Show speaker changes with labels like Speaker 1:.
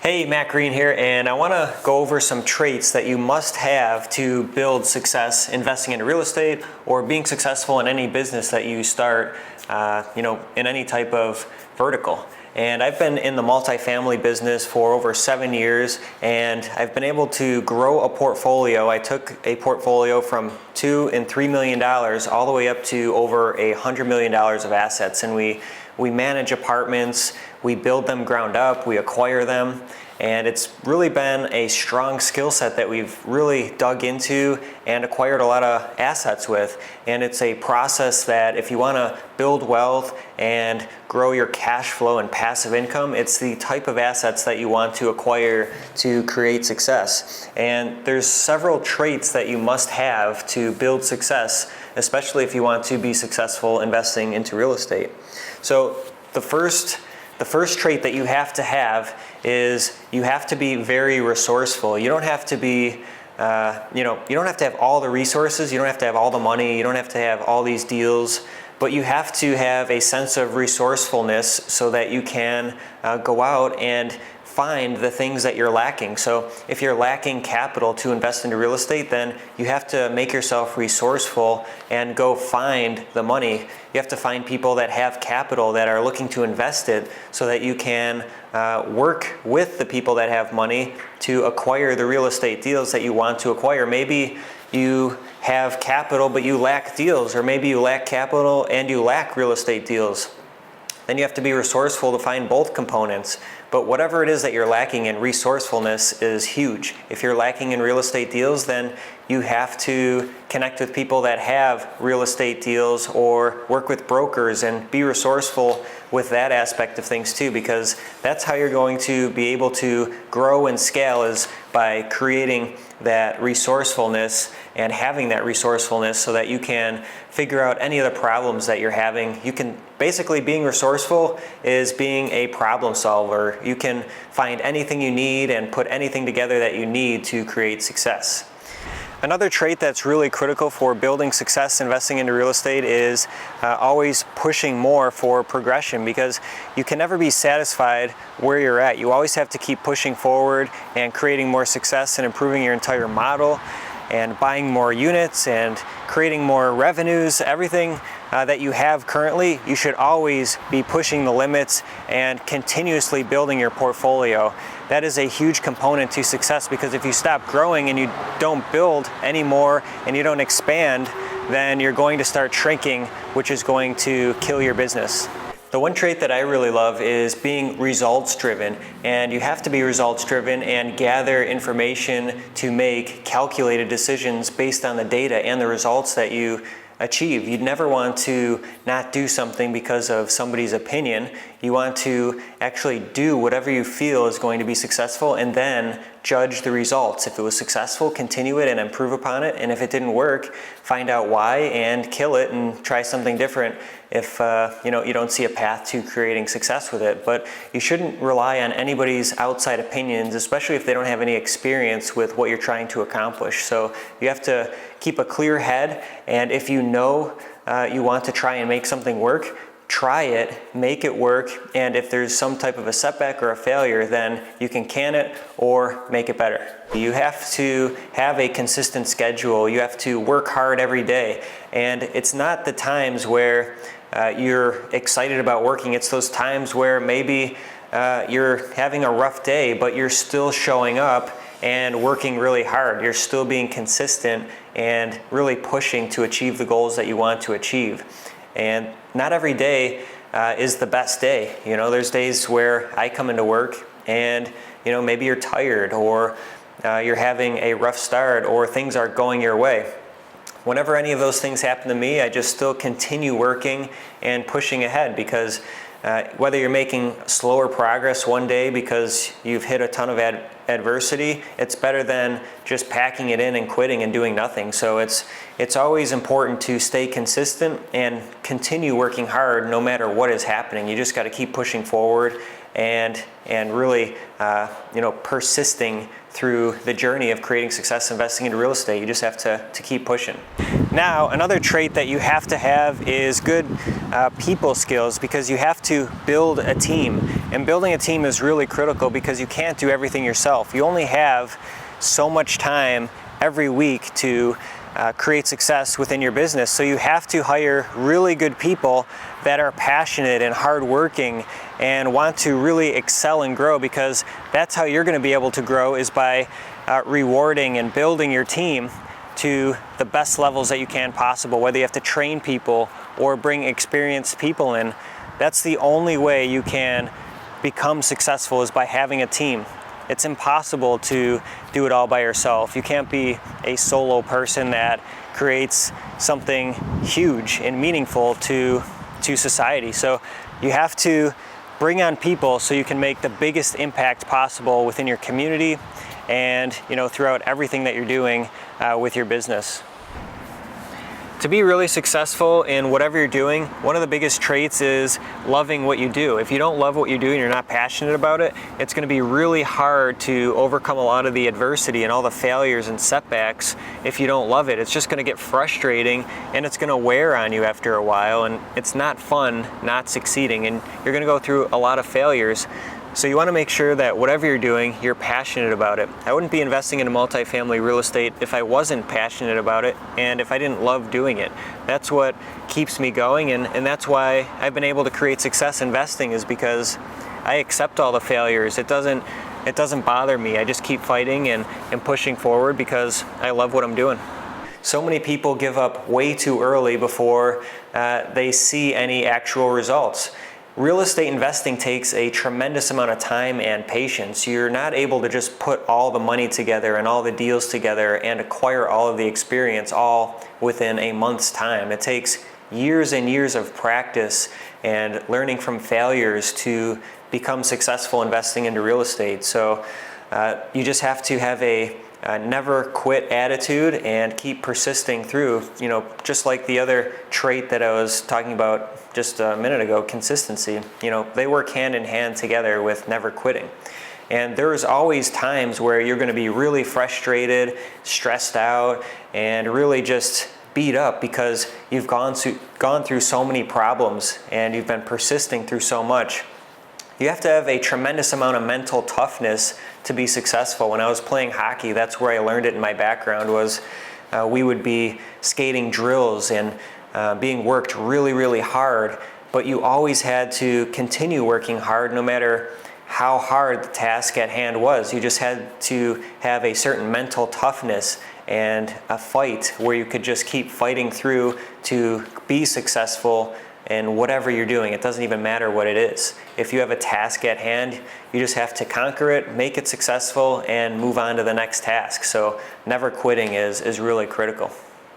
Speaker 1: Hey, Matt Green here, and I want to go over some traits that you must have to build success investing in real estate or being successful in any business that you start, in any type of vertical. And I've been in the multifamily business for over 7 years, and I've been able to grow a portfolio. I took a portfolio from $2 and $3 million all the way up to over $100 million of assets, and we manage apartments, we build them ground up, we acquire them, and it's really been a strong skill set that we've really dug into and acquired a lot of assets with. And it's a process that if you want to build wealth and grow your cash flow and passive income, it's the type of assets that you want to acquire to create success. And there's several traits that you must have to build success, especially if you want to be successful investing into real estate. So the first trait that you have to have is you have to be very resourceful. You don't have to be, you don't have to have all the resources, you don't have to have all the money, you don't have to have all these deals, but you have to have a sense of resourcefulness so that you can go out and find the things that you're lacking. So if you're lacking capital to invest into real estate, then you have to make yourself resourceful and go find the money. You have to find people that have capital that are looking to invest it so that you can work with the people that have money to acquire the real estate deals that you want to acquire. Maybe you have capital but you lack deals, or maybe you lack capital and you lack real estate deals. Then you have to be resourceful to find both components. But whatever it is that you're lacking in, resourcefulness is huge. If you're lacking in real estate deals, then you have to connect with people that have real estate deals or work with brokers and be resourceful with that aspect of things too, because that's how you're going to be able to grow and scale, is by creating that resourcefulness and having that resourcefulness so that you can figure out any of the problems that you're having. You can basically, being resourceful is being a problem solver. You can find anything you need and put anything together that you need to create success. Another trait that's really critical for building success investing into real estate is always pushing more for progression, because you can never be satisfied where you're at. You always have to keep pushing forward and creating more success and improving your entire model and buying more units and creating more revenues. Everything that you have currently, you should always be pushing the limits and continuously building your portfolio. That is a huge component to success, because if you stop growing and you don't build anymore and you don't expand, then you're going to start shrinking, which is going to kill your business. The one trait that I really love is being results driven, and you have to be results driven and gather information to make calculated decisions based on the data and the results that you achieve. You'd never want to not do something because of somebody's opinion. You want to actually do whatever you feel is going to be successful and then judge the results. If it was successful, continue it and improve upon it. And if it didn't work, find out why and kill it and try something different if you don't see a path to creating success with it. But you shouldn't rely on anybody's outside opinions, especially if they don't have any experience with what you're trying to accomplish. So you have to keep a clear head, and if you know you want to try and make something work, try it, make it work, and if there's some type of a setback or a failure, then you can can it or make it better. You have to have a consistent schedule. You have to work hard every day, and it's not the times where you're excited about working. It's those times where maybe you're having a rough day, but you're still showing up and working really hard. You're still being consistent and really pushing to achieve the goals that you want to achieve. And not every day is the best day. There's days where I come into work and maybe you're tired, or you're having a rough start, or things aren't going your way. Whenever any of those things happen to me, I just still continue working and pushing ahead, because whether you're making slower progress one day because you've hit a ton of adversity, it's better than just packing it in and quitting and doing nothing. So it's always important to stay consistent and continue working hard no matter what is happening. You just got to keep pushing forward and really persisting through the journey of creating success investing into real estate. You just have to keep pushing. Now, another trait that you have to have is good people skills, because you have to build a team. And building a team is really critical because you can't do everything yourself. You only have so much time every week to create success within your business. So you have to hire really good people that are passionate and hardworking and want to really excel and grow, because that's how you're going to be able to grow, is by rewarding and building your team to the best levels that you can possible, whether you have to train people or bring experienced people in. That's the only way you can become successful, is by having a team. It's impossible to do it all by yourself. You can't be a solo person that creates something huge and meaningful to society. So you have to bring on people so you can make the biggest impact possible within your community and throughout everything that you're doing with your business. To be really successful in whatever you're doing, one of the biggest traits is loving what you do. If you don't love what you do and you're not passionate about it, it's going to be really hard to overcome a lot of the adversity and all the failures and setbacks if you don't love it. It's just going to get frustrating and it's going to wear on you after a while, and it's not fun not succeeding, and you're going to go through a lot of failures. So you want to make sure that whatever you're doing, you're passionate about it. I wouldn't be investing in multifamily real estate if I wasn't passionate about it and if I didn't love doing it. That's what keeps me going, and that's why I've been able to create success investing, is because I accept all the failures. It doesn't bother me. I just keep fighting and pushing forward because I love what I'm doing. So many people give up way too early before they see any actual results. Real estate investing takes a tremendous amount of time and patience. You're not able to just put all the money together and all the deals together and acquire all of the experience all within a month's time. It takes years and years of practice and learning from failures to become successful investing into real estate. So you just have to have a never quit attitude and keep persisting through, just like the other trait that I was talking about just a minute ago, consistency. They work hand in hand together with never quitting. And there's always times where you're going to be really frustrated, stressed out, and really just beat up because you've gone through so many problems and you've been persisting through so much. You have to have a tremendous amount of mental toughness to be successful. When I was playing hockey, that's where I learned it in my background. Was we would be skating drills and being worked really, really hard, but you always had to continue working hard no matter how hard the task at hand was. You just had to have a certain mental toughness and a fight where you could just keep fighting through to be successful in whatever you're doing. It doesn't even matter what it is. If you have a task at hand, you just have to conquer it, make it successful, and move on to the next task. So never quitting is really critical.